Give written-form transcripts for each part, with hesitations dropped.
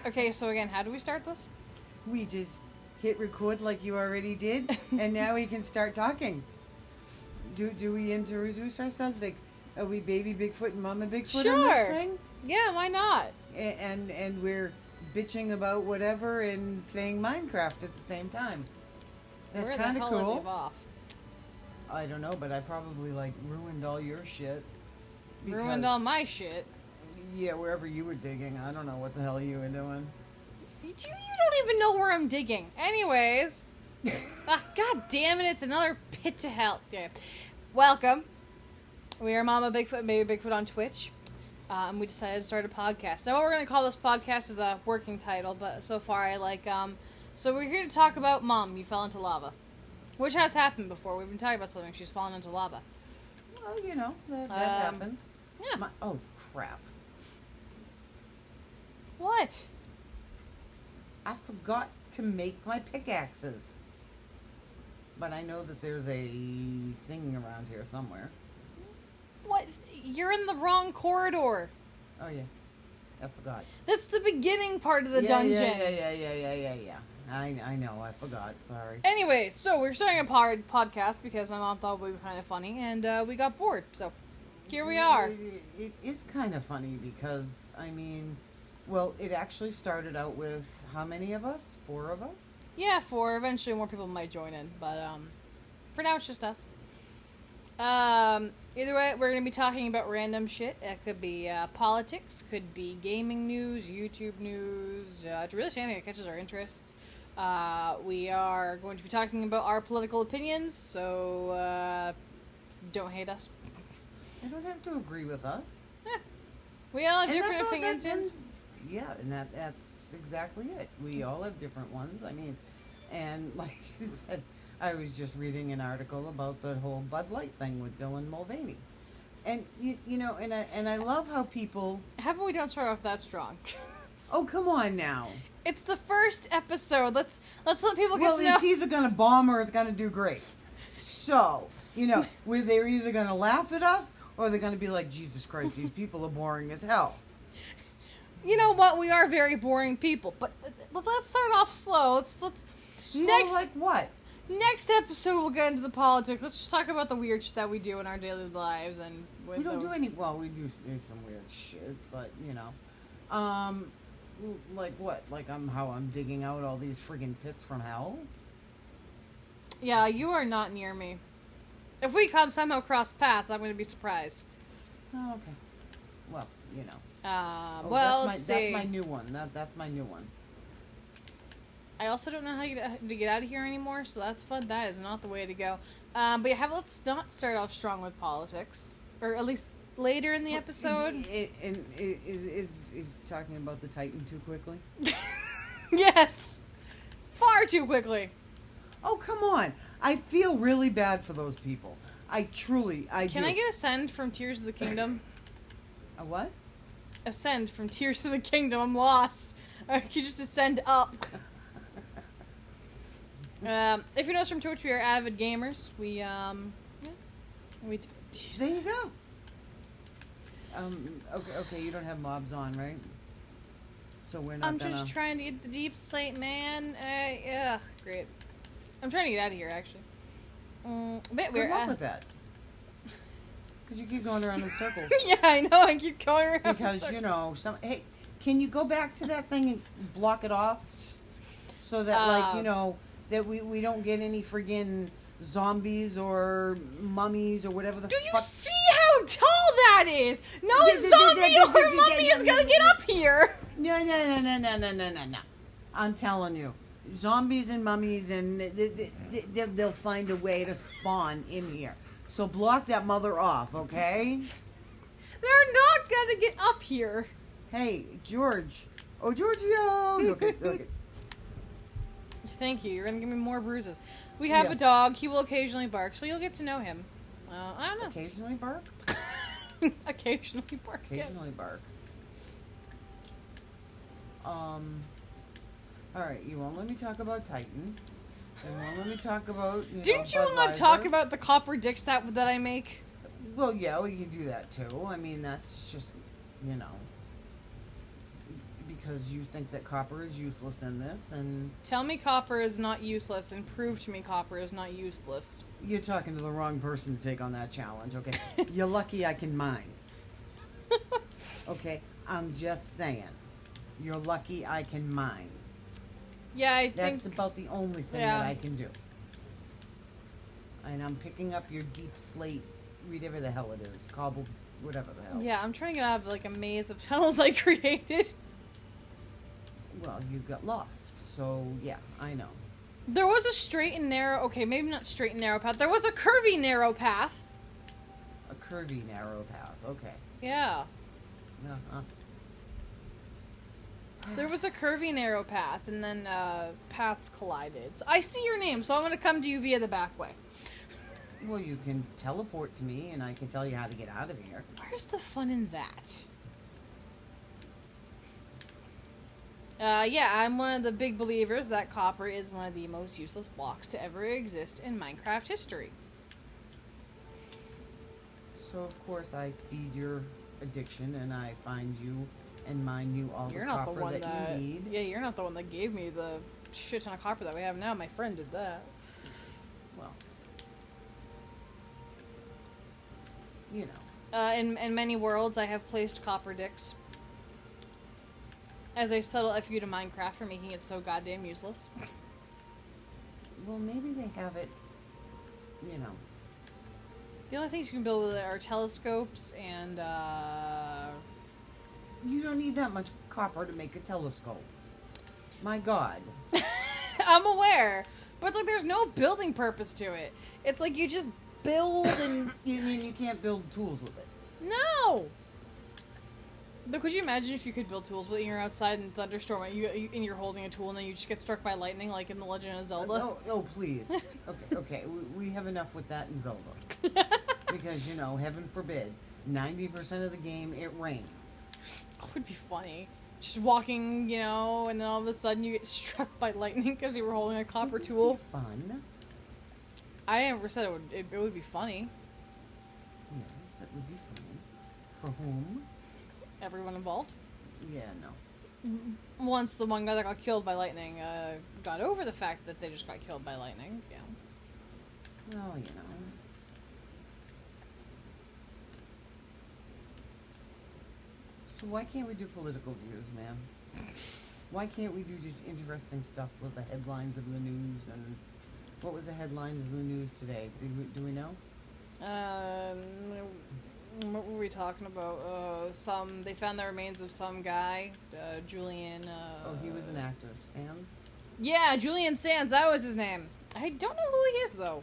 Okay, so again, how do we start this? We just hit record like you already did, and now we can start talking. Do we introduce ourselves? Like, are we Baby Bigfoot and Mama Bigfoot on this thing? Yeah, why not? And we're bitching about whatever and playing Minecraft at the same time. That's kind of cool. Live off? I don't know, but I probably ruined all your shit. Ruined all my shit. Yeah, wherever you were digging. I don't know what the hell you were doing. You don't even know where I'm digging. Anyways. God damn it, it's another pit to hell. Yeah. Welcome. We are Mama Bigfoot and Baby Bigfoot on Twitch. And we decided to start a podcast. Now what we're going to call this podcast is a working title, but so far I like, so we're here to talk about Mom, you fell into lava. Which has happened before. We've been talking about something. She's fallen into lava. Well, you know, that happens. Yeah. Oh, crap. What? I forgot to make my pickaxes. But I know that there's a thing around here somewhere. What? You're in the wrong corridor. Oh, yeah. I forgot. That's the beginning part of the dungeon. Yeah. I know. I forgot. Sorry. Anyways, so we're starting a podcast because my mom thought it would be kind of funny, and we got bored. So here we are. It is kind of funny because, I mean, well, it actually started out with how many of us? 4 of us? Yeah, 4. Eventually more people might join in, but for now it's just us. Either way, we're going to be talking about random shit. It could be politics, could be gaming news, YouTube news, really anything that catches our interests. We are going to be talking about our political opinions, so don't hate us. You don't have to agree with us. Yeah. We all have different opinions. Yeah, and that's exactly it. We all have different ones. I mean, and like you said, I was just reading an article about the whole Bud Light thing with Dylan Mulvaney. And, you know, and I love how people... How about we don't start off that strong? Oh, come on now. It's the first episode. Let's let people get to know. Well, it's either going to bomb or it's going to do great. So, you know, they're either going to laugh at us or they're going to be like, Jesus Christ, these people are boring as hell. You know what? We are very boring people, but let's start off slow. Let's slow like what? Next episode we'll get into the politics. Let's just talk about the weird shit that we do in our daily lives and we don't do any. Well, we do some weird shit, but you know, like what? Like how I'm digging out all these friggin' pits from hell. Yeah, you are not near me. If we somehow cross paths, I'm going to be surprised. Oh, okay. Well, you know. That's my new one. That's my new one. I also don't know how to get out of here anymore, so that's fun. That is not the way to go. But yeah, let's not start off strong with politics, or at least later in the episode. Is talking about the Titan too quickly? Yes, far too quickly. Oh, come on! I feel really bad for those people. I do. Can I get a send from Tears of the Kingdom? A what? Ascend from Tears of the Kingdom. I'm lost. Can you just ascend up? If you know us from Twitch, we are avid gamers. We do. There you go. Okay, you don't have mobs on, right? So we're not I'm just trying to get the deep slate, man. Great. I'm trying to get out of here, actually. Good luck with that. Because you keep going around in circles. Yeah, I know. I keep going around. Because, you know, hey, can you go back to that thing and block it off? So that, you know, that we don't get any friggin' zombies or mummies or whatever the fuck. Do you see how tall that is? No zombie or mummy is going to get up here. No. I'm telling you. Zombies and mummies, and they'll find a way to spawn in here. So block that mother off, okay? They're not gonna get up here. Hey, George. Oh, Giorgio! Look it. Thank you. You're gonna give me more bruises. We have a dog. He will occasionally bark, so you'll get to know him. I don't know. Occasionally bark? Occasionally bark. Occasionally bark. Alright, you won't let me talk about Titan. You won't let me talk about, Didn't you want to talk about the copper dicks that I make? Well, yeah, we can do that too. I mean, that's just, you know, because you think that copper is useless in this, and Tell me copper is not useless, and prove to me copper is not useless. you're talking to the wrong person to take on that challenge, okay? You're lucky I can mine. Okay? I'm just saying. You're lucky I can mine. Yeah, I That's think... about the only thing Yeah. that I can do. And I'm picking up your deep slate, whatever the hell it is, cobbled, whatever the hell. Yeah, I'm trying to get out of, like, a maze of tunnels I created. Well, you got lost, so yeah, I know. There was a straight and narrow... Okay, maybe not straight and narrow path. There was a curvy narrow path. A curvy, narrow path, okay. Yeah. Uh-huh. There was a curvy narrow path, and then paths collided. So I see your name, so I'm going to come to you via the back way. Well, you can teleport to me, and I can tell you how to get out of here. Where's the fun in that? Yeah, I'm one of the big believers that copper is one of the most useless blocks to ever exist in Minecraft history. So, of course, I feed your addiction, and I find you and mine you all You're the not the copper one that that... you need. Yeah, you're not the one that gave me the shit ton of copper that we have now. My friend did that. Well, you know. In many worlds, I have placed copper dicks as a subtle FU to Minecraft for making it so goddamn useless. Well, maybe they have it, you know. The only things you can build with it are telescopes and, You don't need that much copper to make a telescope. My God. I'm aware, but it's like there's no building purpose to it. It's like you just build and... You mean you can't build tools with it? No! But could you imagine if you could build tools with it and you're outside in thunderstorm and you're holding a tool and then you just get struck by lightning like in The Legend of Zelda? No, please. Okay. We have enough with that in Zelda. Because, you know, heaven forbid, 90% of the game it rains. It would be funny. Just walking, you know, and then all of a sudden you get struck by lightning because you were holding a copper It would tool. be fun. I never said it would be funny. Yes, it would be funny. For whom? Everyone involved. Yeah, no. Once the one guy that got killed by lightning got over the fact that they just got killed by lightning. Yeah. Well, you know. So why can't we do political views, man? Why can't we do just interesting stuff with the headlines of the news? And what was the headlines of the news today? Do we know? What were we talking about? They found the remains of some guy, Julian. Oh, he was an actor. Sands? Yeah, Julian Sands. That was his name. I don't know who he is though.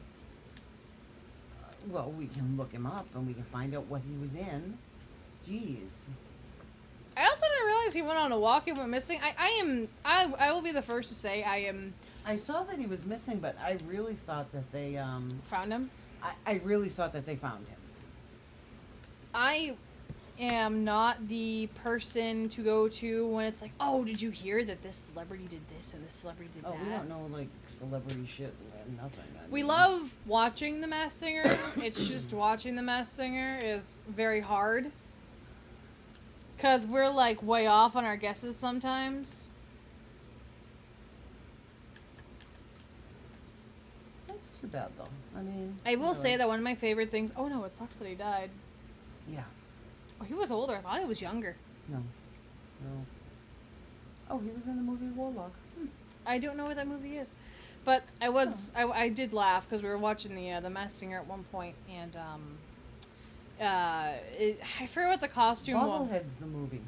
Well, we can look him up and we can find out what he was in. Jeez. I also didn't realize he went on a walk and went missing. I will be the first to say I am. I saw that he was missing, but I really thought that they Found him. I really thought that they found him. I am not the person to go to when it's like, oh, did you hear that this celebrity did this and this celebrity did that? Oh, we don't know like celebrity shit and nothing. We love watching The Masked Singer. It's just watching The Masked Singer is very hard. Because we're like way off on our guesses sometimes. That's too bad though. I mean, I will say that one of my favorite things... Oh no, it sucks that he died. Yeah. Oh, he was older. I thought he was younger. No. Oh, he was in the movie Warlock. I don't know what that movie is. But I did laugh because we were watching the Masked Singer at one point, and I forget what the costume was. Bobblehead's the movie.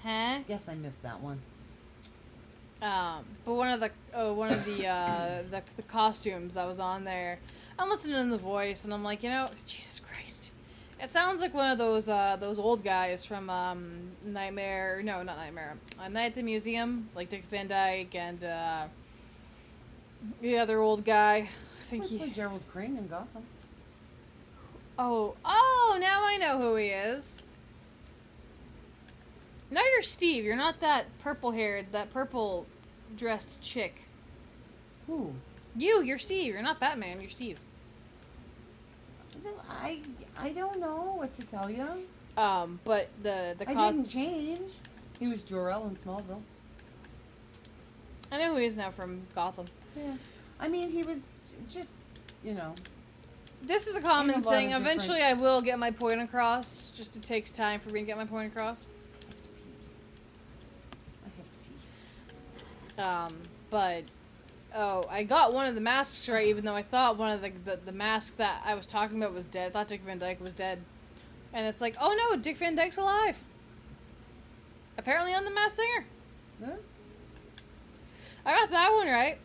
Huh? Yes, I missed that one. But one of the costumes that was on there, I'm listening to the voice and I'm like, you know, Jesus Christ, it sounds like one of those old guys from Nightmare. No, not Nightmare. Night at the Museum, like Dick Van Dyke and the other old guy. I think He played Gerald Crane in Gotham. Oh, now I know who he is. Now you're Steve. You're not that purple-haired, that purple-dressed chick. Who? You're Steve. You're not Batman. You're Steve. I don't know what to tell you. But the I didn't change. He was Jor-El in Smallville. I know who he is now from Gotham. Yeah. I mean, he was just, you know. This is a In common a lot thing. of different- Eventually, I will get my point across. Just it takes time for me to get my point across. I have to pee. But I got one of the masks right, even though I thought one of the mask that I was talking about was dead. I thought Dick Van Dyke was dead, and it's like, oh no, Dick Van Dyke's alive. Apparently, on The Masked Singer. Yeah. I got that one right.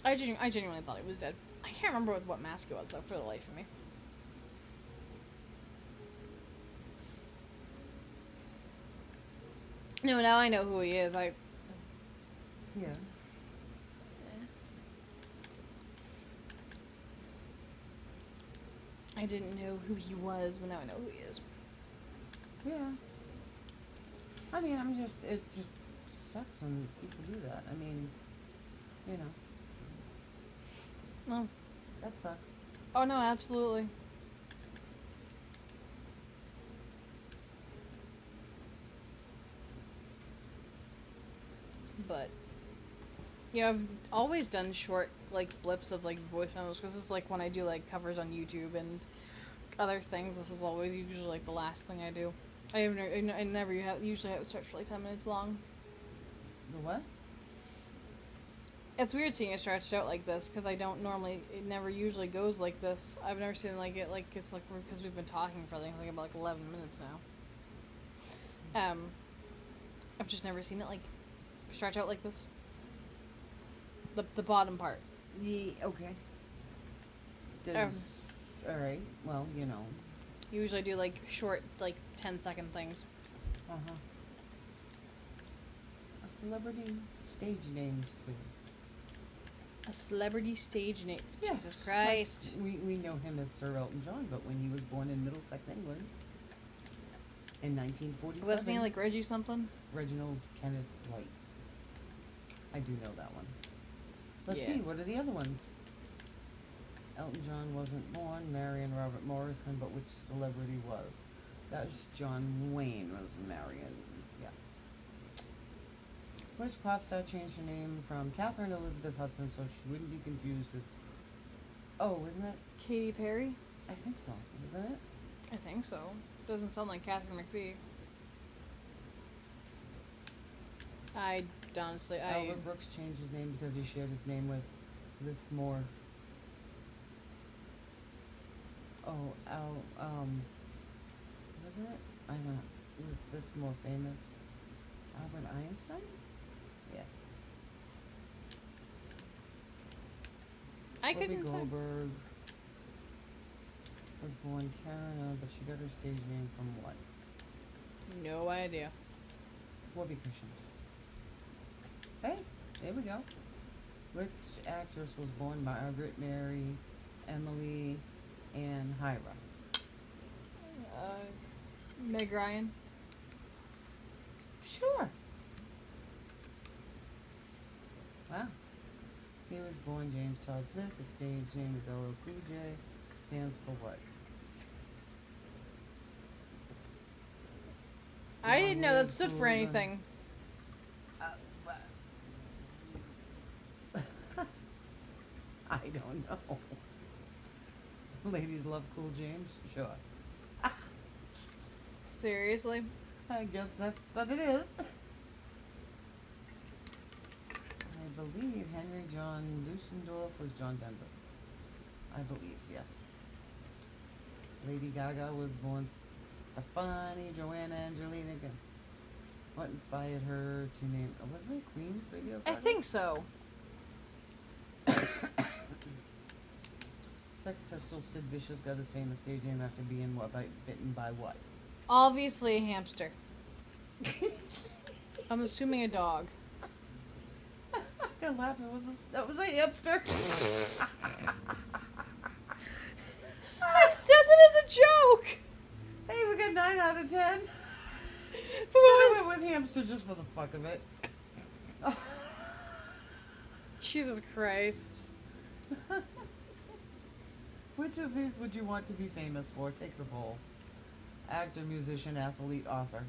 I genuinely thought he was dead. I can't remember what mask it was though, for the life of me. No, now I know who he is. Yeah. I didn't know who he was, but now I know who he is. Yeah. I mean, it just sucks when people do that. I mean, you know, No. that sucks. Oh no, absolutely. But yeah, I've always done short like blips of like voice memos because it's like when I do like covers on YouTube and other things. This is always usually like the last thing I do. I never usually have it start for like 10 minutes long. The what? It's weird seeing it stretched out like this because I don't normally. It never usually goes like this. I've never seen like it like it's like because we've been talking for like about like 11 minutes now. I've just never seen it like stretch out like this. The bottom part. Yeah. Okay. All right. Well, you know. You usually do like short, like 10-second things. A celebrity stage names quiz. A celebrity stage name. Yes. Jesus Christ. Like, we know him as Sir Elton John, but when he was born in Middlesex, England, in 1947, Wasn't he like Reggie something? Reginald Kenneth White. I do know that one. Let's Yeah. see, what are the other ones? Elton John wasn't born, Marion Robert Morrison, but which celebrity was? That was John Wayne was Marion. Yeah. Which pop star changed her name from Catherine Elizabeth Hudson so she wouldn't be confused with... Oh, isn't it? Katy Perry? I think so, isn't it? I think so. Doesn't sound like Catherine McPhee. Albert Brooks changed his name because he shared his name with this more... wasn't it? I know. With this more famous Albert Einstein? Yeah. I Whoopi couldn't tell. Goldberg was born Karen, but she got her stage name from what? No idea. Whoopi Cushions. Hey, there we go. Which actress was born Margaret Mary, Emily, and Hira? Meg Ryan. Sure. Wow. He was born James Todd Smith. His stage name is LL Cool J. Stands for what? I didn't know that stood Cool for anything. I don't know. Ladies love Cool James? Sure. Seriously? I guess that's what it is. I believe Henry John Dusseldorf was John Denver. I believe, yes. Lady Gaga was born Stefani Joanna Angelina. What inspired her to name... Was it Queen's Radio I Gaga? think so. Sex Pistols Sid Vicious got his famous stage name after being bitten by what? Obviously a hamster. I'm assuming a dog. I can laugh. That was a hamster. I said that as a joke! Hey, we got 9 out of 10. But I went with hamster just for the fuck of it. Jesus Christ. Which of these would you want to be famous for? Take the poll. Actor, musician, athlete, author.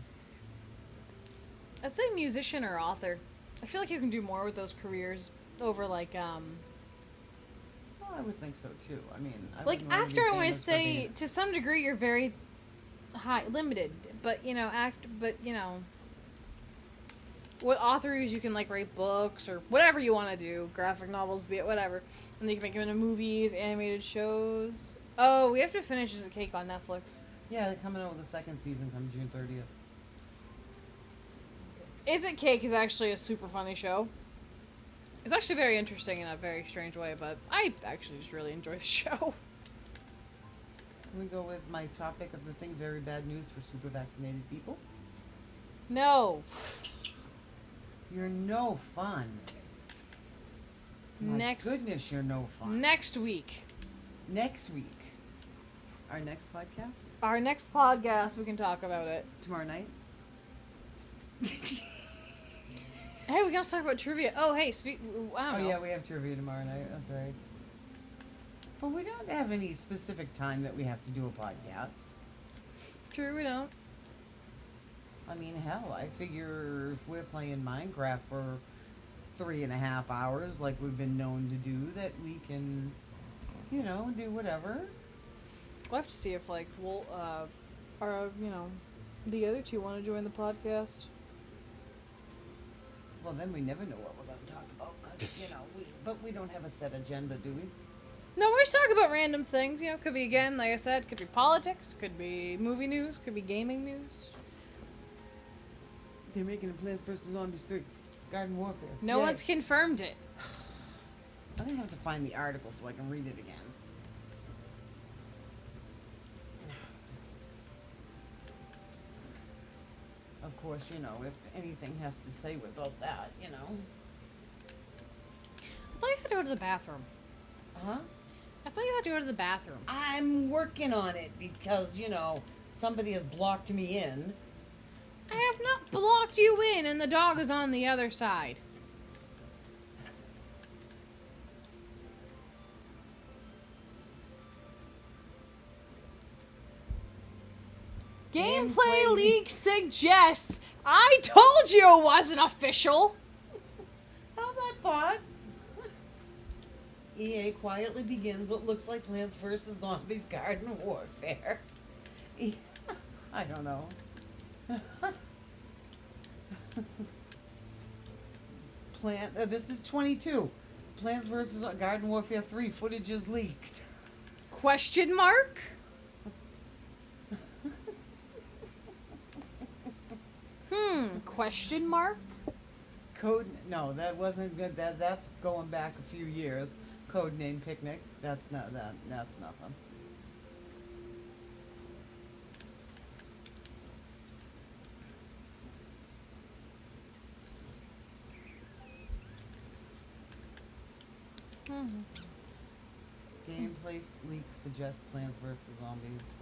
I'd say musician or author. I feel like you can do more with those careers over like Well, I would think so too. I mean, like wouldn't wanna be actor. I want to famous for say being- to some degree you're very limited, but what authors you can like write books or whatever you want to do, graphic novels, be it whatever, and you can make them into movies, animated shows. Oh, we have to finish As a Cake on Netflix. Yeah, they're coming out with the second season come June 30th. Is It Cake is actually a super funny show. It's actually very interesting in a very strange way, but I actually just really enjoy the show. Can we go with my topic of the thing? Very bad news for super vaccinated people. No. You're no fun. My Next goodness, you're no fun. next week. Next week. Our next podcast? Our next podcast, we can talk about it. Tomorrow night? Hey, we can also talk about trivia. Oh, hey, I don't know. Yeah, we have trivia tomorrow night. That's right. But we don't have any specific time that we have to do a podcast. True, we don't. I mean, hell, I figure if we're playing Minecraft for 3.5 hours, like we've been known to do, that we can, do whatever. We'll have to see if, like, we'll, the other two want to join the podcast. Well, then we never know what we're going to talk about, 'cause, but we don't have a set agenda, do we? No, we're just talking about random things. Could be, again, like I said, could be politics, could be movie news, could be gaming news. They're making a Plants vs. Zombies 3 Garden Warfare. No Yay. one's confirmed it. I'm going to have to find the article so I can read it again. Of course, if anything has to say without that, I thought you had to go to the bathroom. Huh? I thought you had to go to the bathroom. I'm working on it because, somebody has blocked me in. I have not blocked you in, and the dog is on the other side. Gameplay leak suggests. I told you it wasn't official. How's that thought? EA quietly begins what looks like Plants vs. Zombies Garden Warfare. I don't know. This is 22. Plants vs. Garden Warfare 3 footage is leaked. Question mark? Question mark? No, that wasn't good. That's going back a few years. Codename Picnic. That's not that. That's nothing. Gameplay leak suggests Plants vs. Zombies.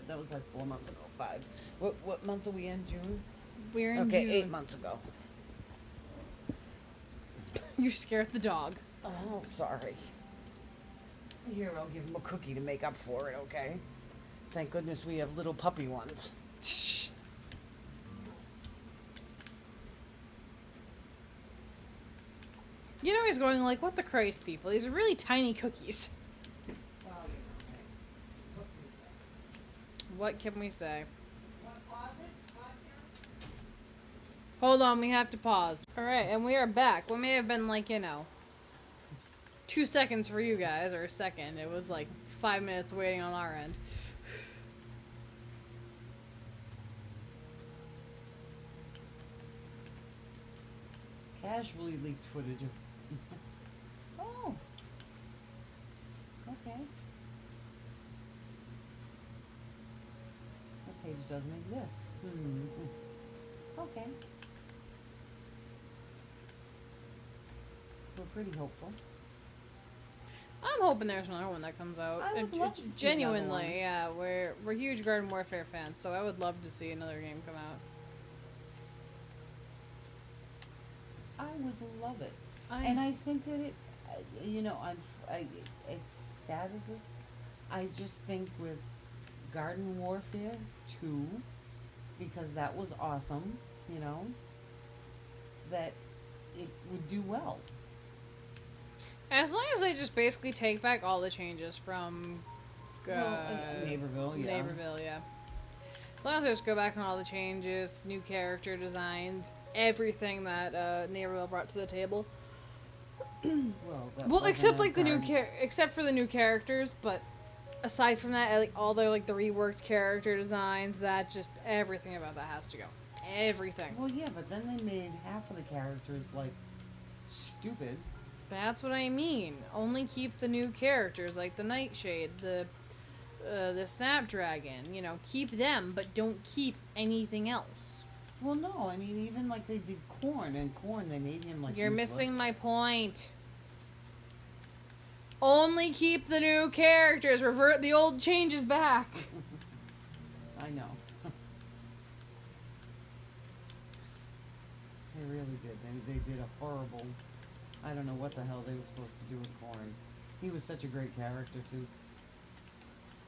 That was like 4 months ago. 5. What month are we in? June? We're in Okay, June. 8 months ago. You scared the dog. Oh, sorry. Here, I'll give him a cookie to make up for it, okay? Thank goodness we have little puppy ones. He's going like, what the Christ, people? These are really tiny cookies. Well, What can we say? Hold on, we have to pause. Alright, and we are back. What may have been 2 seconds for you guys, or a second. It was 5 minutes waiting on our end. Casually leaked footage of... Oh. Okay. That page doesn't exist. Okay. We're pretty hopeful. I'm hoping there's another one that comes out. I would love to see another one. Genuinely, yeah. We're huge Garden Warfare fans, so I would love to see another game come out. I would love it. And I think that it, it's sad as this, I just think with Garden Warfare 2, because that was awesome, you know, that it would do well. As long as they just basically take back all the changes from Naperville, yeah. Naperville, yeah. As long as they just go back on all the changes, new character designs, everything that Naperville brought to the table. Well, except like except for the new characters, but aside from that, like all the like the reworked character designs, that just everything about that has to go. Everything. Well, yeah, but then they made half of the characters like stupid. That's what I mean. Only keep the new characters, like the Nightshade, the Snapdragon. You know, keep them, but don't keep anything else. Well, no, I mean even like they did Corn, and Corn they made him like. You're useless. missing my point. Only keep the new characters. Revert the old changes back. I know. They really did. They did a horrible. I don't know what the hell they were supposed to do with Corn. He was such a great character too.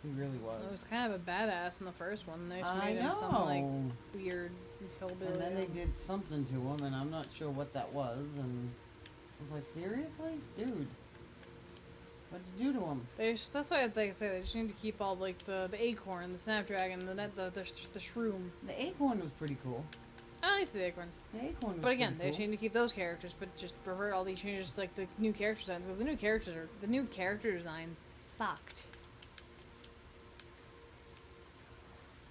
He really was. It was kind of a badass in the first one. They just I made him some know. like weird hillbilly. And then they did something to him, and I'm not sure what that was. And I was like, seriously, dude, what'd you do to him? That's why they say they just need to keep all like the acorn, the snapdragon, the shroom. The acorn was pretty cool. I liked the acorn. The acorn was But again, pretty they cool. just need to keep those characters, but just revert all these changes to like the new character designs because the new character designs sucked.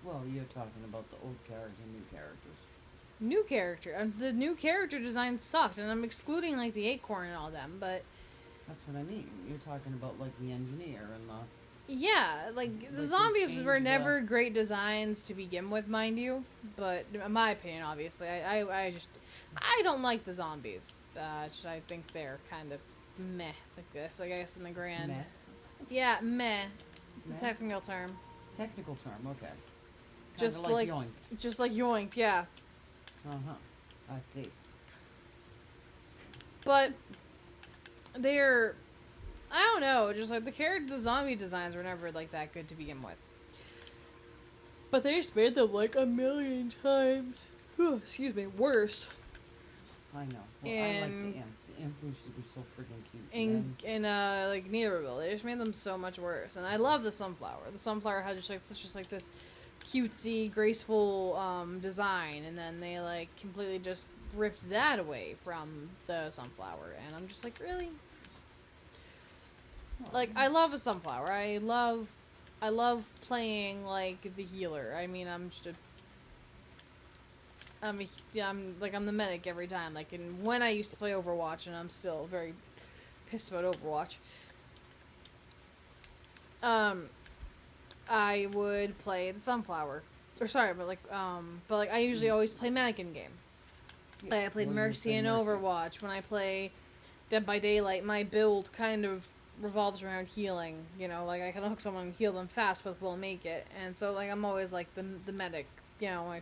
Well, you're talking about the old characters and new characters. The new character design sucked, and I'm excluding like the acorn and all them, but That's what I mean. You're talking about like the engineer and the. yeah, like the Like, zombies they were changed never great designs to begin with, mind you. But in my opinion, obviously, I don't like the zombies. I think they're kind of meh like this. I guess in the grand. Meh. Yeah, meh. It's Meh? a technical term. Technical term, okay. Just Kinda like yoinked. just like yoinked, yeah. I see. But they're, I don't know, just like the zombie designs were never like that good to begin with. But they just made them like a million times, excuse me, worse. I know. Well, I like And- the imp. The imp used to be so freaking cute. In like Naperville, they just made them so much worse. And I love the sunflower. The sunflower had just like this cutesy, graceful design, and then they like completely just ripped that away from the sunflower. And I'm just like, really? Like, I love a sunflower. I love playing like the healer. I mean, I'm the medic every time. Like, and when I used to play Overwatch, and I'm still very pissed about Overwatch. I would play the sunflower, or sorry, but I usually always play medic in game. Yeah, Like I played well, you Mercy say in Mercy. Overwatch. When I play Dead by Daylight, my build kind of revolves around healing. You know, like I can hook someone and heal them fast, but will make it. And so like I'm always like the medic. You know,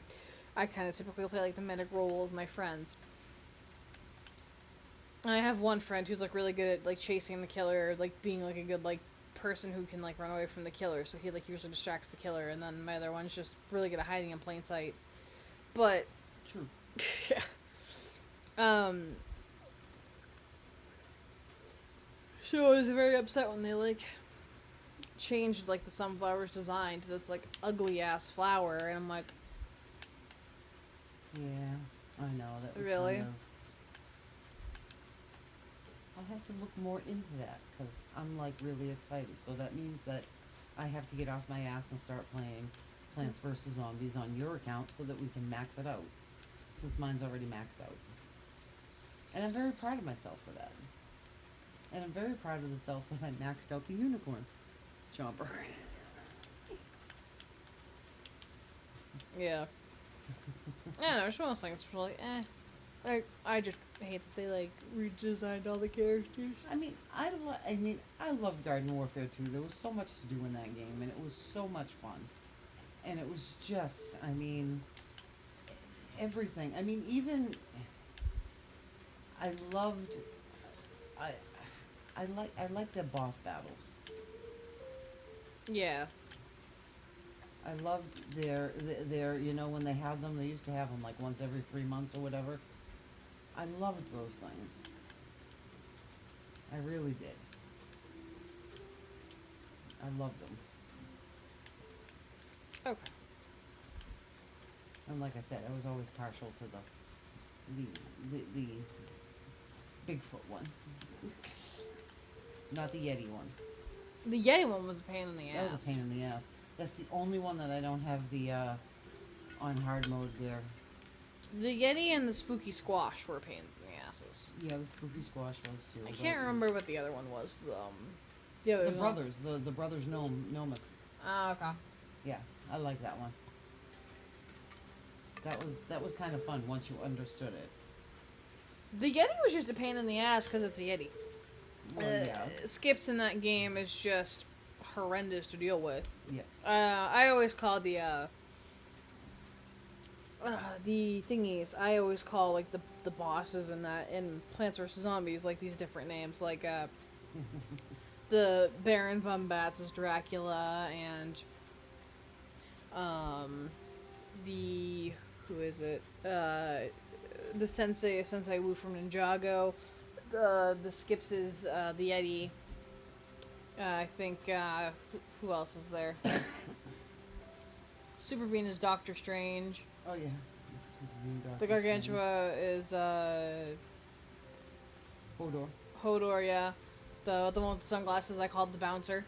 I kind of typically play like the medic role with my friends. And I have one friend who's like really good at like chasing the killer, like being like a good like person who can like run away from the killer. So he like usually distracts the killer, and then my other one's just really good at hiding in plain sight. But True. yeah. So I was very upset when they like changed like the sunflower's design to this like ugly ass flower, and I'm like, Yeah, I know that was Really? Kind of... I'll have to look more into that because I'm like really excited. So that means that I have to get off my ass and start playing Plants vs Zombies on your account so that we can max it out, since mine's already maxed out. And I'm very proud of myself for that. And I'm very proud of the self that I maxed out the unicorn chomper. yeah. I don't know, it's one of those things where like, I just hate that they like redesigned all the characters. I mean, I loved Garden Warfare 2. There was so much to do in that game, and it was so much fun. And it was just, I mean, everything. I mean, even I loved. I like their boss battles. Yeah. I loved their, when they had them, they used to have them like once every 3 months or whatever. I loved those things. I really did. I loved them. Okay. And like I said, I was always partial to the Bigfoot one. Not the Yeti one. The Yeti one was a pain in the ass. That was a pain in the ass. That's the only one that I don't have the on hard mode there. The Yeti and the Spooky Squash were pains in the asses. Yeah, the Spooky Squash was too. I can't remember what the other one was. The other the brothers, the brothers Nomus. Oh, okay. Yeah, I like that one. That was kind of fun once you understood it. The Yeti was just a pain in the ass because it's a Yeti. Well, yeah. Skips in that game is just horrendous to deal with. Yes. I always call the thingies. I always call like the bosses in Plants vs Zombies like these different names, like the Baron von Bats is Dracula, and the who is it? The Sensei Wu from Ninjago. The Skips is the Yeti. I think who else is there? Super Bean is Doctor Strange. Oh yeah. The Gargantua is Hodor. Hodor, yeah. The one with the sunglasses I called the Bouncer.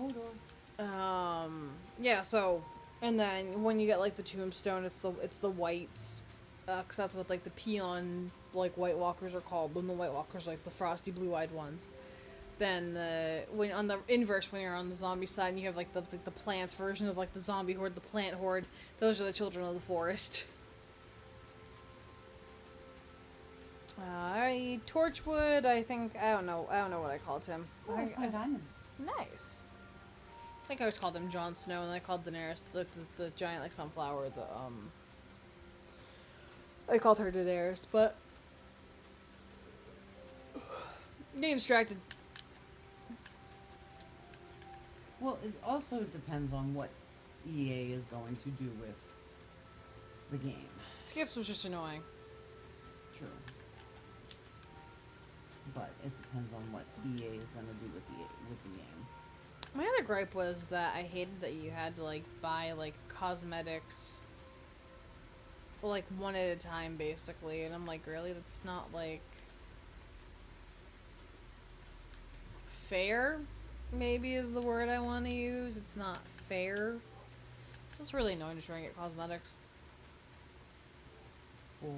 Hodor. Yeah, so, and then when you get like the Tombstone, it's the whites, because that's what like the peon like White Walkers are called. And the White Walkers are like the frosty blue-eyed ones. Then when on the inverse, when you're on the zombie side, and you have like the plants version of like the zombie horde, the plant horde. Those are the children of the forest. Torchwood, I think I don't know what I called him. Oh, my diamonds. Nice. I think I always called him Jon Snow, and I called Daenerys the giant like sunflower. I called her Daenerys, but getting distracted. Well, it also depends on what EA is going to do with the game. Skips was just annoying. True. But it depends on what EA is going to do with the game. My other gripe was that I hated that you had to like buy like cosmetics like one at a time basically, and I'm like, really? That's not like fair, maybe is the word I want to use. It's not fair. It's just really annoying to try and get cosmetics. For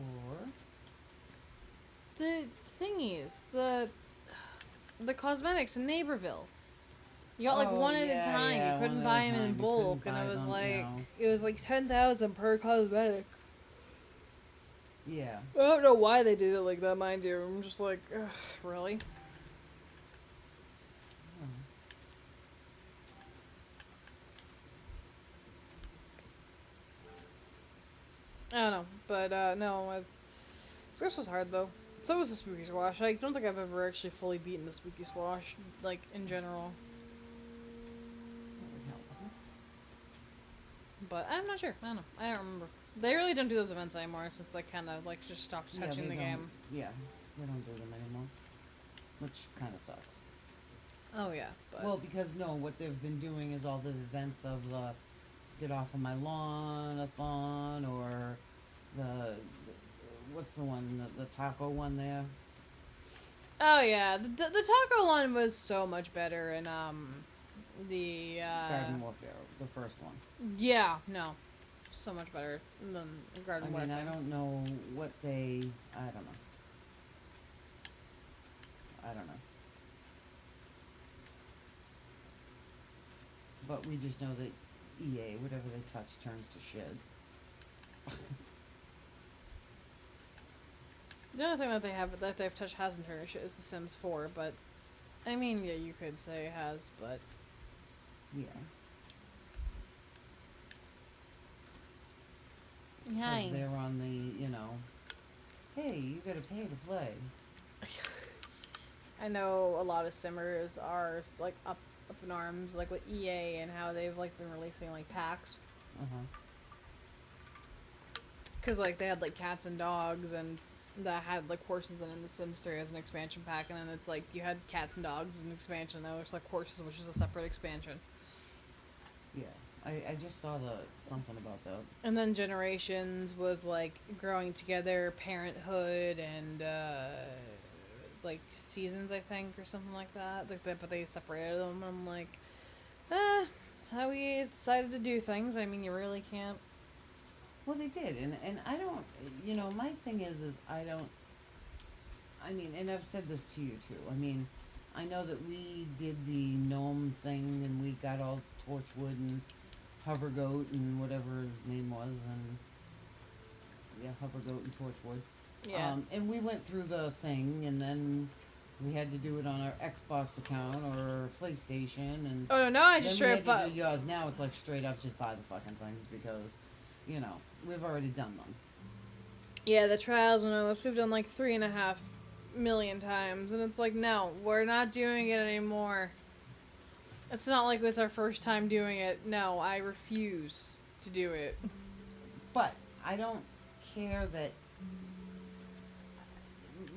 the thingies, the cosmetics in Naperville. You got like one at a time. Yeah, you couldn't buy them in bulk, and it was like it was like 10,000 per cosmetic. Yeah. I don't know why they did it like that, mind you. I'm just like, ugh, really? I don't know, but no, Skips was hard though. So was the Spooky Squash. I don't think I've ever actually fully beaten the Spooky Squash, like in general. But I'm not sure. I don't know. I don't remember. They really don't do those events anymore since I kind of like just stopped touching the game. Yeah, they don't do them anymore, which kind of sucks. Oh yeah. But Well, because no, what they've been doing is all the events of the get off of my lawn-a-thon, or the what's the one, the taco one there. oh yeah, the taco one was so much better, and the Garden Warfare, the first one. yeah, no, it's so much better than Garden Warfare. I don't know what they. I don't know. But we just know that EA, whatever they touch, turns to shit. The only thing that they've touched hasn't turned to shit is The Sims 4, but I mean, yeah, you could say it has, but Yeah. Hi. Because they're on the, hey, you gotta pay to play. I know a lot of simmers are like up up in arms, like with EA and how they've like been releasing like packs. Because like they had like cats and dogs and that had like horses in The Sims 3 as an expansion pack, and then it's like you had cats and dogs as an expansion. Now there's like horses, which is a separate expansion. Yeah, I just saw something about that. And then Generations was like growing together, parenthood, and like seasons, I think, or something like that. Like that, but they separated them. I'm like, that's how we decided to do things. I mean, you really can't. Well, they did, and I don't. You know, my thing is I don't. I mean, and I've said this to you too. I mean, I know that we did the gnome thing, and we got all Torchwood and Hovergoat and whatever his name was, and yeah, Hovergoat and Torchwood. Yeah. And we went through the thing, and then we had to do it on our Xbox account or PlayStation, and Oh no! I just then we straight had up. to do yours. Now it's like straight up, just buy the fucking things because, you know, we've already done them. Yeah, the trials and all, we've done like 3.5 million times, and it's like, no, we're not doing it anymore. It's not like it's our first time doing it. No, I refuse to do it. But I don't care that.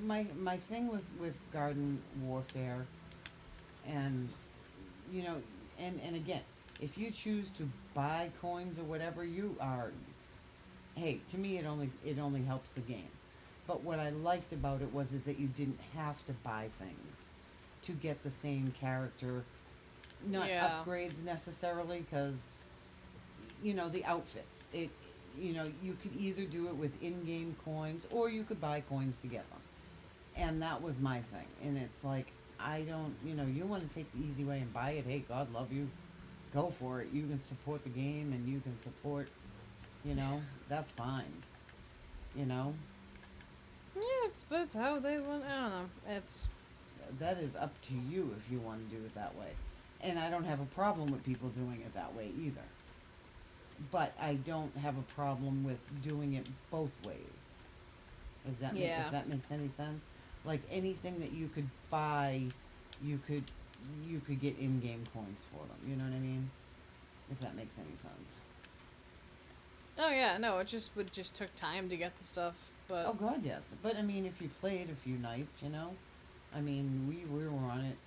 My thing with Garden Warfare, and you know, and again, if you choose to buy coins or whatever, you are. Hey, to me, it only helps the game. But what I liked about it is that you didn't have to buy things to get the same character. Not upgrades necessarily, because you know the outfits. You know, you could either do it with in-game coins or you could buy coins to get them. And that was my thing. And it's like, I don't, you know, you want to take the easy way and buy it. Hey, God love you. Go for it. You can support the game and you can support, you know, that's fine. You know? Yeah, it's how they want. I don't know. It's That is up to you if you want to do it that way. And I don't have a problem with people doing it that way either. But I don't have a problem with doing it both ways. If that makes any sense? Like anything that you could buy, you could get in-game coins for them. You know what I mean? If that makes any sense. Oh yeah, no, it just took time to get the stuff, but Oh God, yes. But I mean, if you played a few nights, you know, I mean, we were on it.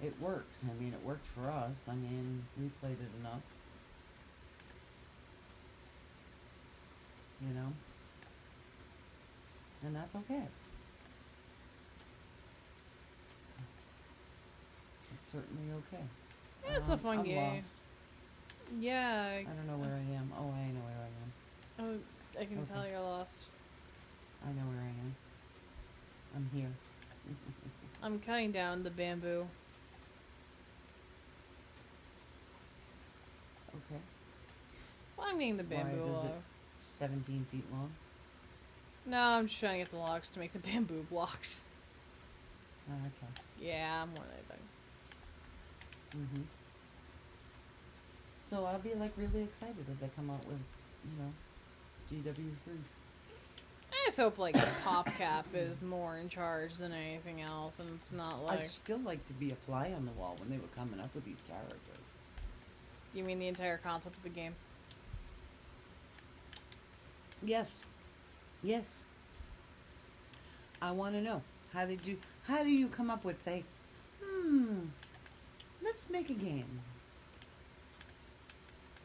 It worked. I mean, it worked for us. I mean, we played it enough. You know? And that's okay. It's certainly okay. yeah, it's a fun I'm game. lost. Yeah. I don't know where I am. Oh, I know where I am. I can Okay. tell you're lost. I know where I am. I'm here. I'm cutting down the bamboo. Okay. Well, I'm getting the bamboo. Why does it 17 feet long? No, I'm just trying to get the logs to make the bamboo blocks. Oh, okay. Yeah, more than anything. Mm-hmm. So I'll be like really excited as they come out with, you know, GW3. I just hope like PopCap is more in charge than anything else, and it's not like. I'd still like to be a fly on the wall when they were coming up with these characters. You mean the entire concept of the game? Yes. Yes. I want to know. How do you come up with, say, let's make a game.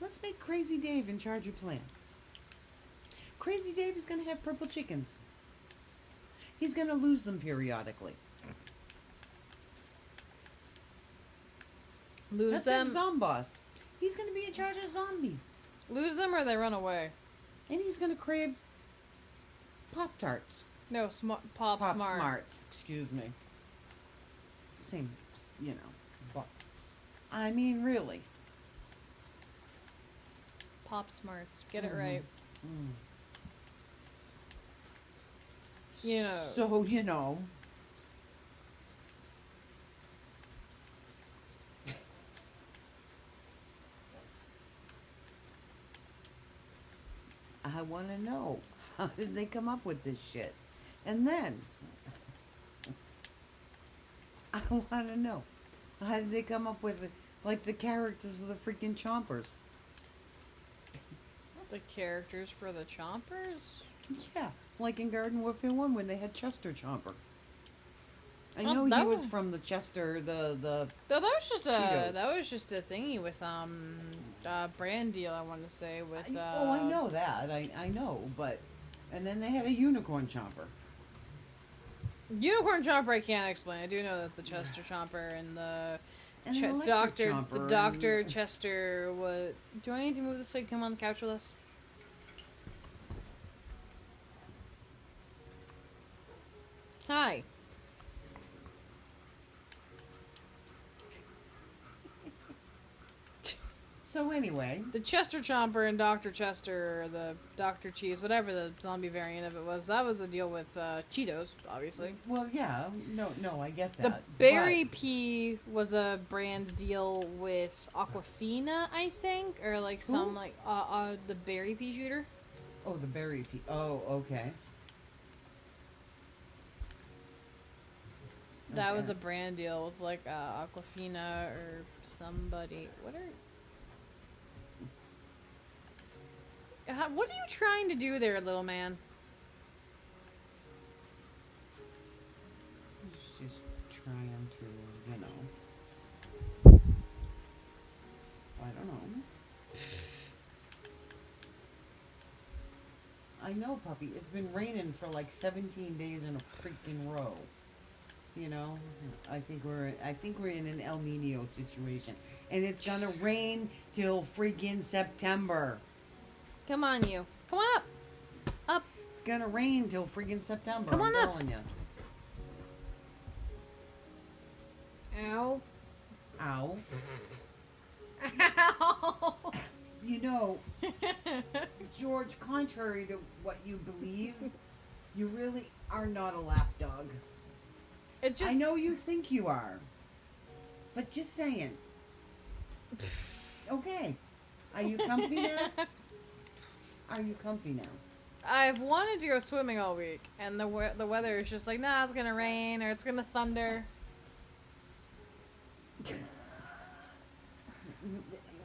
Let's make Crazy Dave in charge of plants. Crazy Dave is going to have purple chickens. He's going to lose them periodically. Lose Let's have Zomboss. He's going to be in charge of zombies. Lose them or they run away. And he's going to crave Pop-Tarts. No, Pop Smart. Smarts. Excuse me. Same, you know, but. I mean, really. Pop Smarts. Get it right. Mm. You know. So, you know. I want to know, how did they come up with this shit? And then, I want to know, How did they come up with like the characters for the freaking chompers? The characters for the chompers? Yeah, like in Garden Warfare 1 when they had Chester Chomper. I Oh, know he that was was- from the Chester, the No, that was just Cheetos. a thingy with brand deal. I want to say with. oh, I know that. I know, but and then they had a unicorn chomper. Unicorn chomper. I can't explain. I do know that the Chester chomper and the And an electric Doctor chomper. Doctor and- Chester was. Do I need to move this so you can come on the couch with us? Hi. So anyway, The Chester Chomper and Dr. Chester, or the Dr. Cheese, whatever the zombie variant of it was, that was a deal with Cheetos, obviously. well, yeah, no, I get The that. Berry Pea was a brand deal with Aquafina, I think, or like some Who? like the Berry Pea shooter. But, oh, the berry pea. Oh, okay. That was Okay. a brand deal with like Aquafina or somebody. What are you trying to do there, little man? Just trying to, I don't know. I know, puppy. It's been raining for like 17 days in a freaking row. I think we're in an El Nino situation, and it's gonna rain till freaking September. Come on, you. Come on up. Up. It's gonna rain till freaking September. Come on I'm up. telling you. Ow. Ow. Ow. George, contrary to what you believe, you really are not a lap dog. It just. I know you think you are, but just saying. Okay. Are you comfy now? Are you comfy now? I've wanted to go swimming all week, and the weather is just like, nah, it's gonna rain or it's gonna thunder.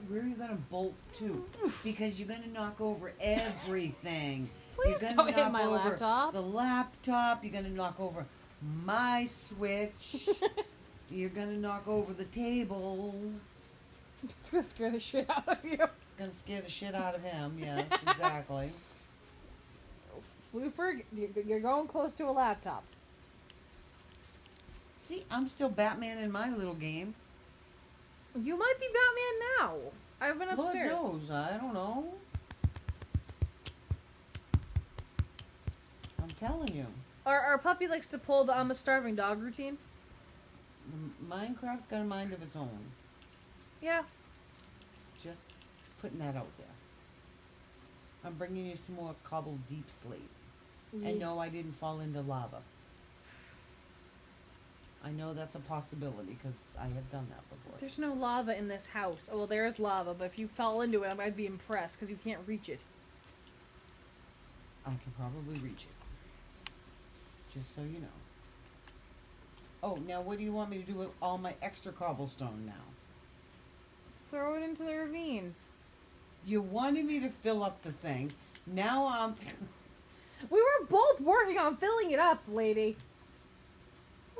Where are you gonna bolt to? Because you're gonna knock over everything. Please You're don't gonna hit knock my over laptop. The laptop. You're gonna knock over my Switch. You're gonna knock over the table. It's gonna scare the shit out of you. It's gonna scare the shit out of him. Yes, exactly. Flooper, you're going close to a laptop. See, I'm still Batman in my little game. You might be Batman now. I've been upstairs. Lord knows, I don't know. I'm telling you. Our puppy likes to pull the I'm a starving dog routine. Minecraft's got a mind of its own. Yeah. Just putting that out there. I'm bringing you some more cobbled deep slate. And no, I didn't fall into lava. I know that's a possibility because I have done that before. There's no lava in this house. Oh, well, there is lava, but if you fell into it, I'd be impressed because you can't reach it. I can probably reach it. Just so you know. Oh, now what do you want me to do with all my extra cobblestone now? Throw it into the ravine. You wanted me to fill up the thing. Now I'm... We were both working on filling it up, lady.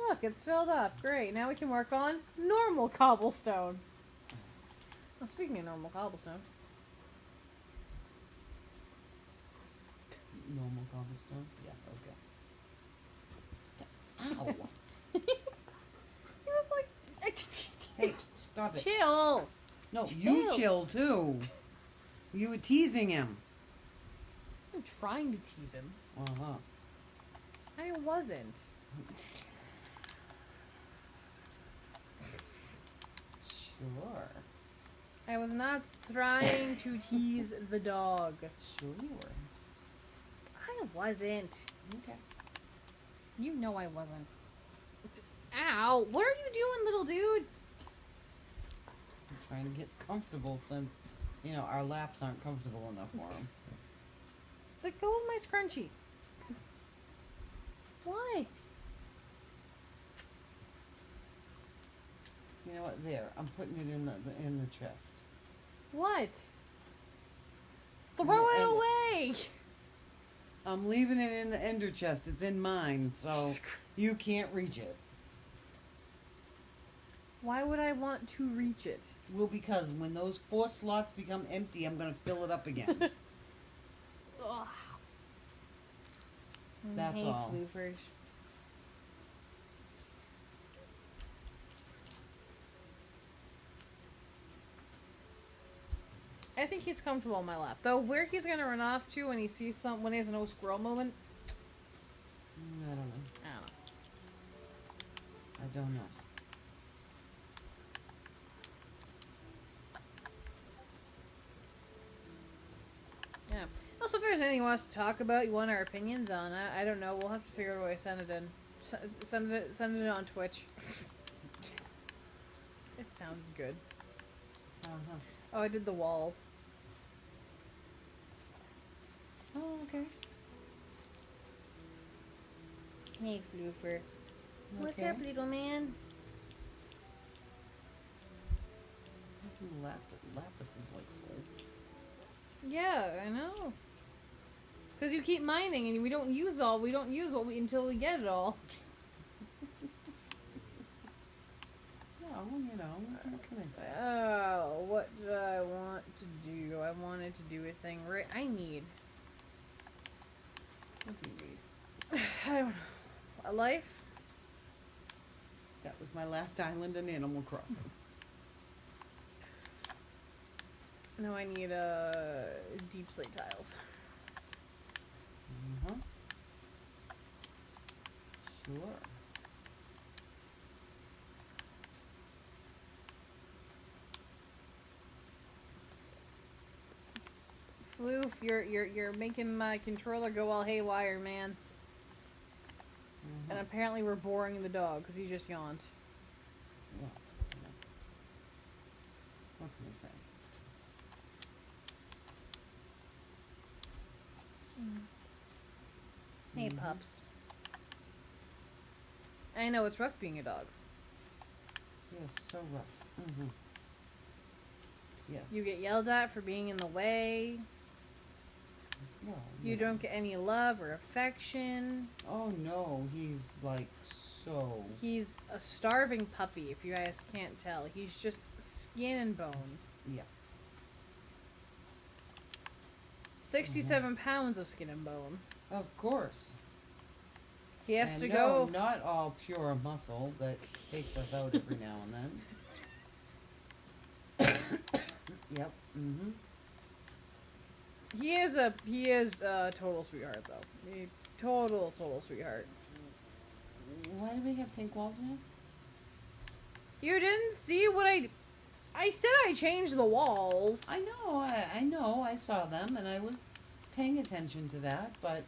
Look, it's filled up. Great. Now we can work on normal cobblestone. Oh, speaking of normal cobblestone. Normal cobblestone? Yeah, okay. Ow. He was like, Hey, stop it. chill. No, you Chill. chill too. You were teasing him. I'm trying to tease him. Uh-huh. I wasn't. Sure. I was not trying to tease the dog. Sure you were. I wasn't. Okay. You know I wasn't. Ow! What are you doing, little dude? I'm trying to get comfortable since, our laps aren't comfortable enough for him. Let go of my scrunchie. What? You know what? There, I'm putting it in the chest. What? In Throw the it ender- away! I'm leaving it in the ender chest. It's in mine, so you can't reach it. Why would I want to reach it? Well, because when those 4 slots become empty, I'm gonna fill it up again. Ugh. That's I hate all. floofers. I think he's comfortable on my lap. Though where he's gonna run off to when he sees when he has an old squirrel moment, I don't know. I don't know. I don't know. Yeah. Also, if there's anything he wants to talk about, you want our opinions on, I don't know. We'll have to figure out a way to send it in. Send it on Twitch. It sounds good. Uh-huh. Oh, I did the walls. Oh, okay. Hey, Floofer. What's Okay. up, little man? Lapis is like full. Yeah, I know. Because you keep mining and we don't use what we until we get it all. Well, you know, what can I say? Oh, what did I want to do? I wanted to do a thing right. I need. What do you need? I don't know. A life? That was my last island in Animal Crossing. No, I need deep slate tiles. Uh-huh. Sure. Floof, you're making my controller go all haywire, man. Uh-huh. And apparently we're boring the dog because he just yawned. Well, you know. What can I say? Hey, Mhm. pups. I know it's rough being a dog. Yes, so rough. Mm-hmm. Yes. You get yelled at for being in the way. Well, You know. don't get any love or affection. Oh no, he's like so. He's a starving puppy, if you guys can't tell. He's just skin and bone. Yeah. 67 pounds of skin and bone. Of course. He has And to no, go. not all pure muscle that takes us out every now and then. Yep. Mm-hmm. He is a total sweetheart, though. Total sweetheart. Why do we have pink walls now? You didn't see what I said I changed the walls. I know. I saw them, and I was paying attention to that. But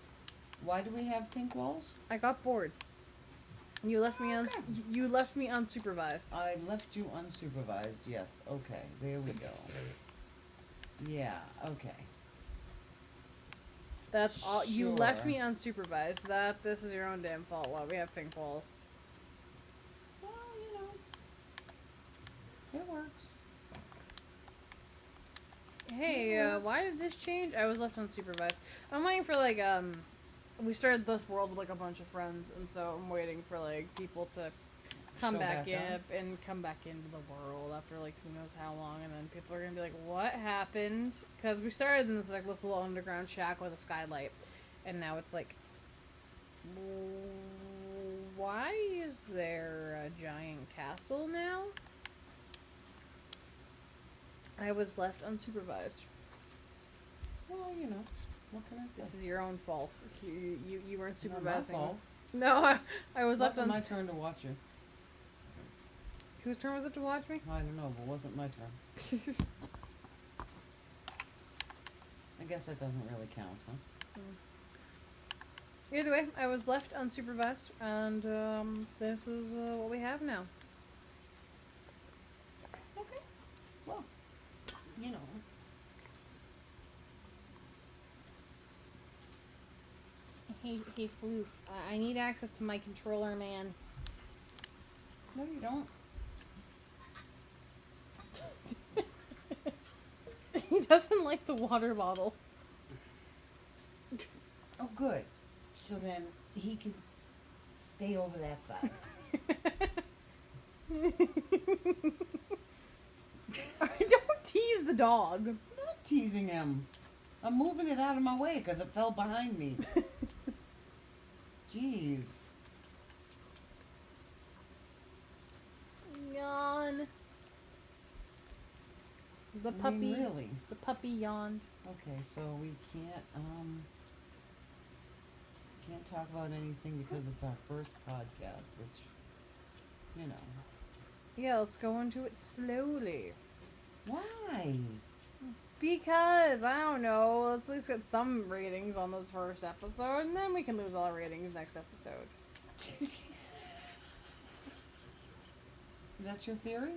why do we have pink walls? I got bored. You left me Okay. you left me unsupervised. I left you unsupervised. Yes. Okay. There we go. Yeah. Okay. That's all. You left Sure. me unsupervised. This is your own damn fault. Why we have pink walls? Well, you know, it works. Hey, why did this change? I was left unsupervised. I'm waiting for we started this world with like a bunch of friends, and so I'm waiting for like people to come Show back back in up. and come back into the world after like who knows how long, and then people are gonna be like, "What happened?" Because we started in this little underground shack with a skylight, and now it's like, why is there a giant castle now? I was left unsupervised. Well, you know, what can I say? This is your own fault. You weren't Not my supervising. fault. No, I was left Wasn't my on. turn to watch you. Whose turn was it to watch me? I don't know, but it wasn't my turn. I guess that doesn't really count, huh? Either way, I was left unsupervised, and this is what we have now. Okay. Well, you know. Hey, Floof. I need access to my controller, man. No, you don't. doesn't like the water bottle. Oh, good. So then he can stay over that side. Don't tease the dog. I'm not teasing him. I'm moving it out of my way because it fell behind me. Jeez. Yawn. The I puppy. mean, really? The puppy yawned. Okay, so we can't talk about anything because it's our first podcast, which, you know. Yeah, let's go into it slowly. Why? Because, I don't know, let's at least get some ratings on this first episode, and then we can lose all our ratings next episode. That's your theory?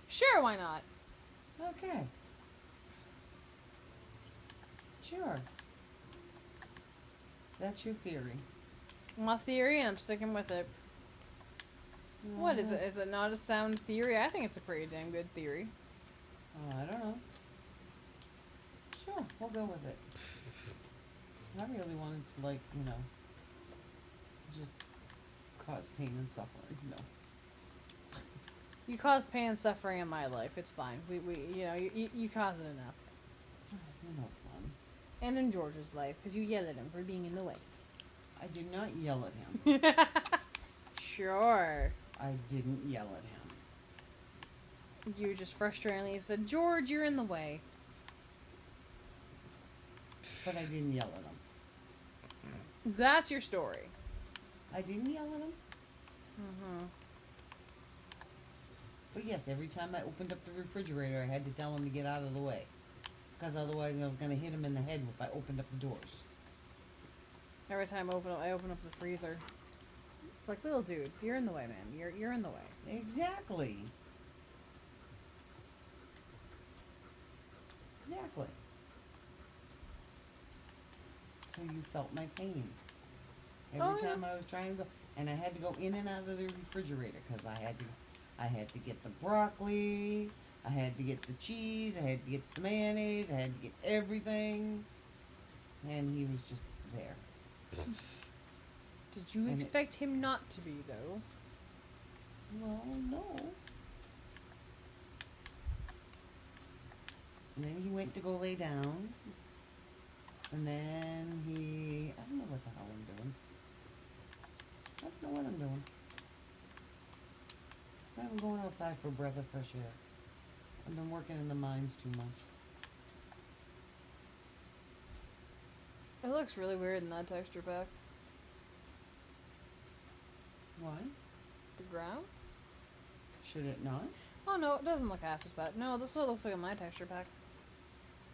Sure, why not? Okay. Sure. That's your theory. My theory, and I'm sticking with it. What is it? Is it not a sound theory? I think it's a pretty damn good theory. Oh, I don't know. Sure, we'll go with it. I really wanted to, like, you know, just cause pain and suffering, you know. You cause pain and suffering in my life. It's fine. We you know, you cause it enough. You're no fun. And in George's life, because you yell at him for being in the way. I did not yell at him. Sure. I didn't yell at him. You just frustratingly said, George, you're in the way. But I didn't yell at him. That's your story. I didn't yell at him? Mm-hmm. But yes, every time I opened up the refrigerator, I had to tell him to get out of the way. Because otherwise I was going to hit him in the head if I opened up the doors. Every time I open up the freezer. It's like, little dude, you're in the way, man. You're in the way. Exactly. Exactly. So you felt my pain. Every time I was trying to go, and I had to go in and out of the refrigerator because I had to get the broccoli, I had to get the cheese, I had to get the mayonnaise, I had to get everything, and he was just there. Did you expect him not to be, though? Well, no. And then he went to go lay down. And then I don't know what the hell I'm doing. I don't know what I'm doing. I'm going outside for a breath of fresh air. I've been working in the mines too much. It looks really weird in that texture pack. Why? The ground? Should it not? Oh no, it doesn't look half as bad. No, this is what it looks like in my texture pack.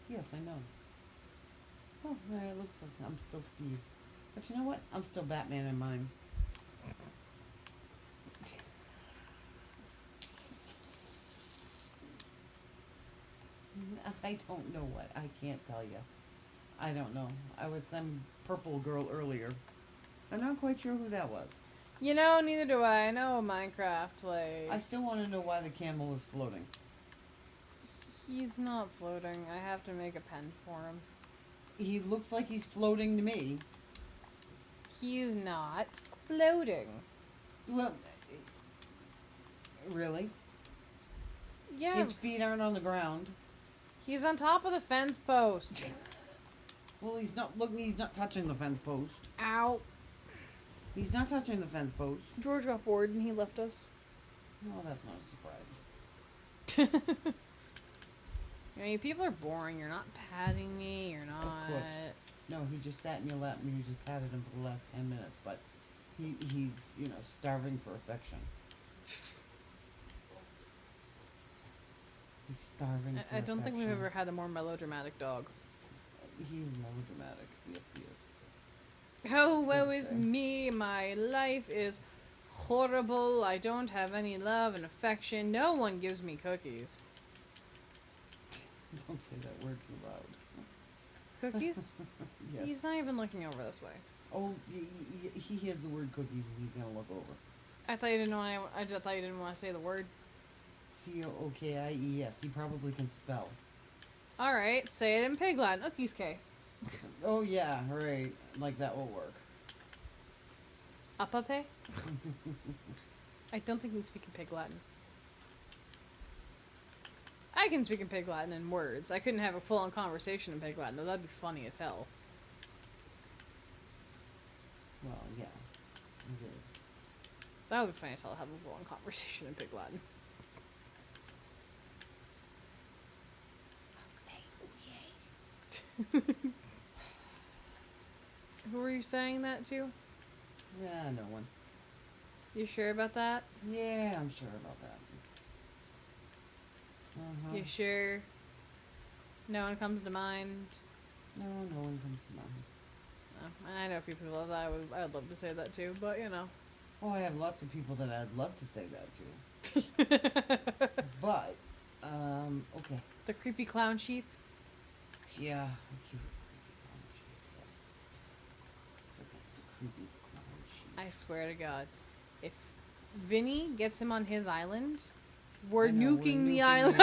Yes, I know. Oh, yeah, it looks like I'm still Steve. But you know what? I'm still Batman in mine. I don't know what. I can't tell you. I don't know. I was some purple girl earlier. I'm not quite sure who that was. You know, neither do I. I know Minecraft, I still want to know why the camel is floating. He's not floating. I have to make a pen for him. He looks like he's floating to me. He's not floating. Well, really? Yeah. His feet aren't on the ground. He's on top of the fence post. Well, he's not. Look, he's not touching the fence post. Ow. He's not touching the fence post. George got bored and he left us. No, that's not a surprise. I mean, people are boring. You're not patting me. You're not. Of course. No, he just sat in your lap and you just patted him for the last 10 minutes. But he's, you know, starving for affection. He's starving for affection. I don't think we've ever had a more melodramatic dog. He's melodramatic. Yes, he is. Oh, woe is me. My life is horrible. I don't have any love and affection. No one gives me cookies. Don't say that word too loud. Cookies? Yes. He's not even looking over this way. Oh, he hears the word cookies and he's gonna look over. I thought you didn't want. I just thought you didn't want to say the word. Cookies. He probably can spell. Alright, say it in pig Latin. Ookies K. Oh yeah, right. Like that will work. Appape? I don't think I can speak in pig Latin. I can speak in pig Latin in words. I couldn't have a full-on conversation in pig Latin, though that'd be funny as hell. Well, yeah, it is. That would be funny as hell to have a full-on conversation in pig Latin. Who were you saying that to? Yeah, no one. You sure about that? Yeah, I'm sure about that. Uh-huh. You sure? No one comes to mind? No one comes to mind. I know a few people that I would love to say that to, but you know. Oh, I have lots of people that I'd love to say that to. But, okay. The creepy clown sheep? Yeah, the cute creepy clown sheep, yes. Forget the creepy clown sheep. I swear to God. If Vinny gets him on his island, we're I know, nuking the the island.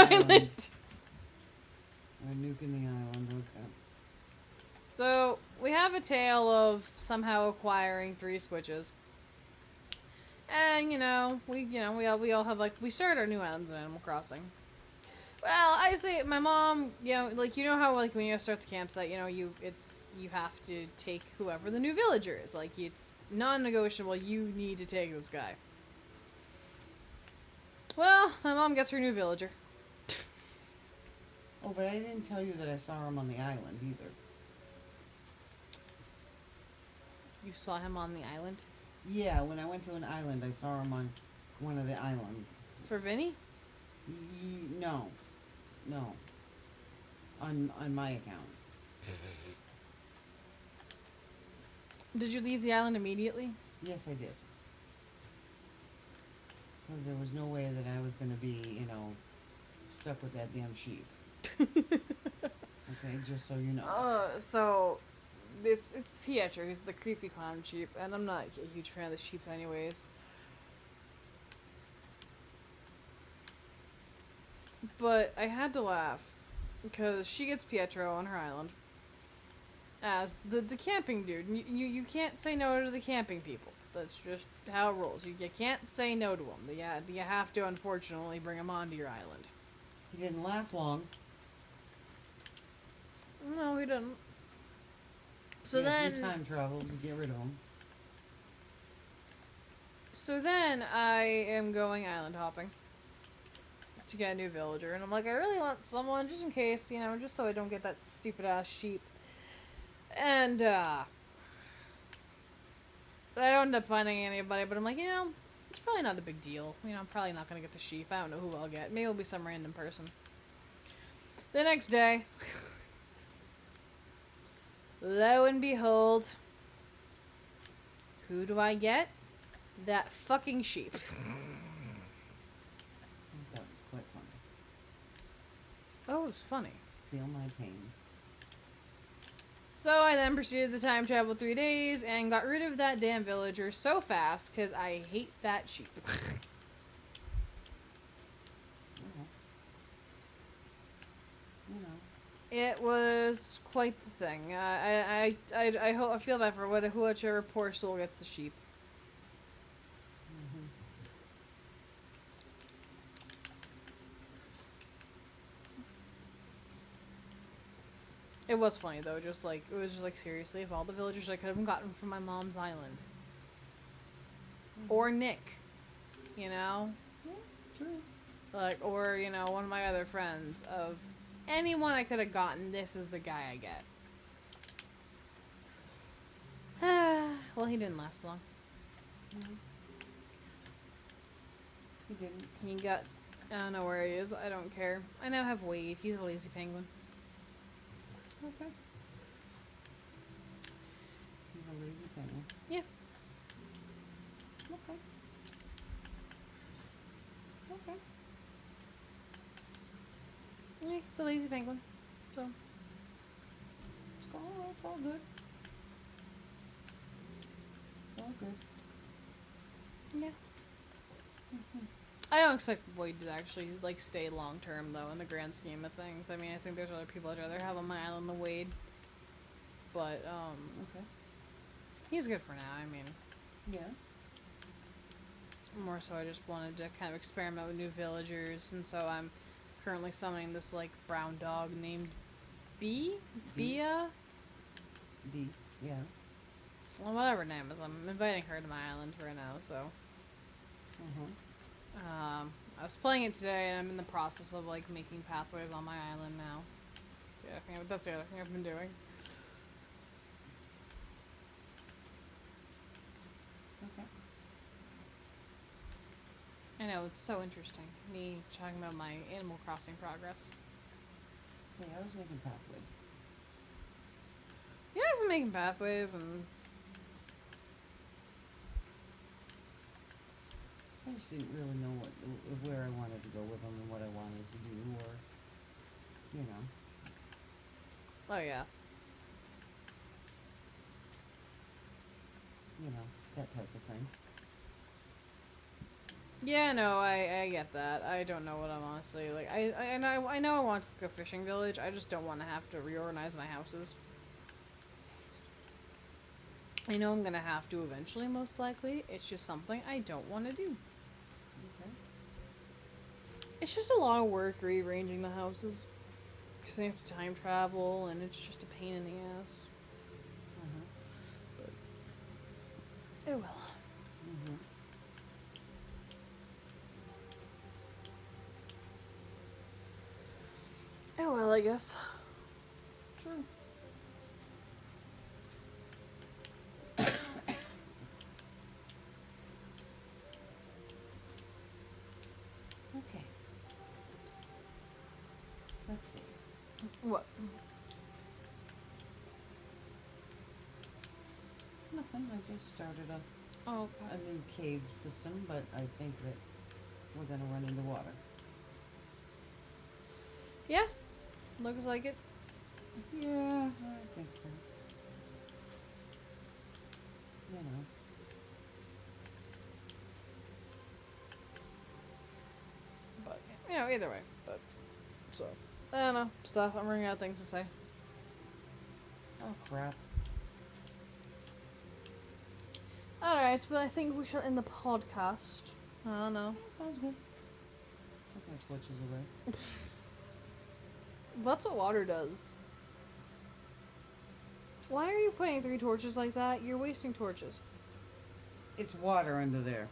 We're nuking the island, okay. So, we have a tale of somehow acquiring 3 switches. And, we all have, we started our new islands in Animal Crossing. Well, I say, my mom, how, when you start the campsite, you have to take whoever the new villager is. It's non-negotiable, you need to take this guy. Well, my mom gets her new villager. Oh, but I didn't tell you that I saw him on the island, either. You saw him on the island? Yeah, when I went to an island, I saw him on one of the islands. For Vinny? No. On my account. Did you leave the island immediately? Yes, I did. Because there was no way that I was going to be, stuck with that damn sheep. Okay, just so you know. So it's Pietro, who's the creepy clown sheep, and I'm not a huge fan of the sheep anyways. But I had to laugh because she gets Pietro on her island as the camping dude. You can't say no to the camping people. That's just how it rolls. You can't say no to them. You have to, unfortunately, bring them onto your island. He didn't last long. No, he didn't. So yes, then we time traveled to get rid of him. So then I am going island hopping to get a new villager, and I'm like, I really want someone just in case, just so I don't get that stupid ass sheep. And I don't end up finding anybody, but I'm like, it's probably not a big deal. I'm probably not gonna get the sheep. I don't know who I'll get. Maybe it'll be some random person. The next day, lo and behold, who do I get? That fucking sheep. That was quite funny. Oh, it was funny. Feel my pain. So I then proceeded to time travel 3 days and got rid of that damn villager so fast because I hate that sheep. It was quite the thing. I feel bad for whichever poor soul gets the sheep. Mm-hmm. It was funny though, it was just like seriously, of all the villagers I could have gotten from my mom's island. Or Nick. Yeah, true. Or, one of my other friends, of anyone I could have gotten, this is the guy I get. Well, he didn't last long. Mm-hmm. He didn't. He got, I don't know where he is, I don't care. I now have Wade, he's a lazy penguin. Okay. He's a lazy penguin. Yeah. Okay. Okay. Yeah, he's a lazy penguin. So. It's all good. It's all good. Yeah. Mm-hmm. I don't expect Wade to actually like stay long term though in the grand scheme of things. I mean, I think there's other people I'd rather have on my island than Wade. But Okay. he's good for now. I mean, Yeah. more so I just wanted to kind of experiment with new villagers, and so I'm currently summoning this like brown dog named Bia. B. Yeah. Well, whatever her name is, I'm inviting her to my island right now. So, I was playing it today, and I'm in the process of like making pathways on my island now. Yeah, I think that's the other thing I've been doing. Okay. I know, it's so interesting. Me talking about my Animal Crossing progress. Yeah, I was making pathways. Yeah, I've been making pathways, and I just didn't really know where I wanted to go with them and what I wanted to do, or, you know. oh yeah. That type of thing. Yeah, no, I get that. I don't know what I'm honestly like. I know I want to go fishing village. I just don't want to have to reorganize my houses. I know I'm gonna have to eventually, most likely. It's just something I don't want to do. Okay. It's just a lot of work rearranging the houses. Because they have to time travel, and it's just a pain in the ass. But oh well. Oh well, I guess. True. Okay. Let's see. What? Nothing. I just started Oh, okay. a new cave system, but I think that we're gonna run into water. Yeah, looks like it. Yeah, I think so. You know. But either way. But so I don't know stuff. I'm running out of things to say. Oh crap. Alright, but I think we shall end the podcast. I don't know. Yeah, sounds good. Took my torches away. That's what water does. Why are you putting 3 torches like that? You're wasting torches. It's water under there.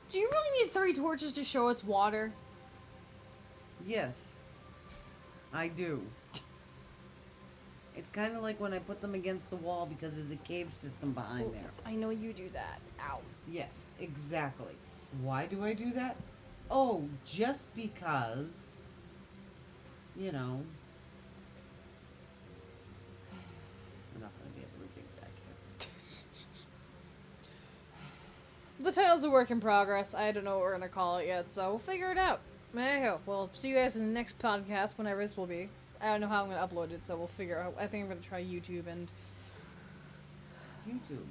Do you really need 3 torches to show it's water? Yes. I do. It's kind of like when I put them against the wall because there's a cave system behind there. I know you do that. Ow. Yes, exactly. Why do I do that? Oh, just because, you know, I'm not going to be able to dig back here. The title's a work in progress. I don't know what we're gonna call it yet, so we'll figure it out. Anyhow, we'll see you guys in the next podcast, whenever this will be. I don't know how I'm gonna upload it, so we'll figure out. I think I'm gonna try YouTube and YouTube.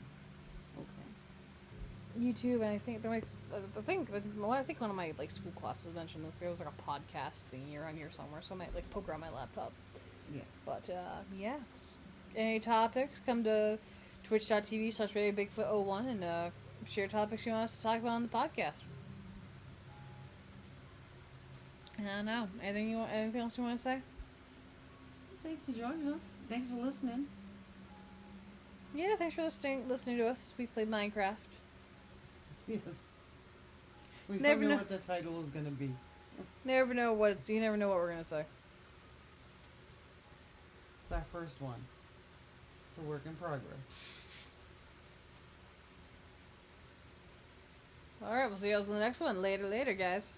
Okay. YouTube, and I think there might. I think one of my like school classes mentioned that there was like a podcast thingy around here somewhere, so I might like poke around my laptop. Yeah. But yeah, any topics? Come to twitch.tv/babybigfoot01 and share topics you want us to talk about on the podcast. I don't know. Anything else you want to say? Thanks for joining us. Thanks for listening. Yeah, thanks for listening to us. We played Minecraft. Yes. We Never don't know know. what the title is going to be. You never know what we're gonna say. It's our first one. It's a work in progress. All right, we'll see you guys in the next one. Later, guys.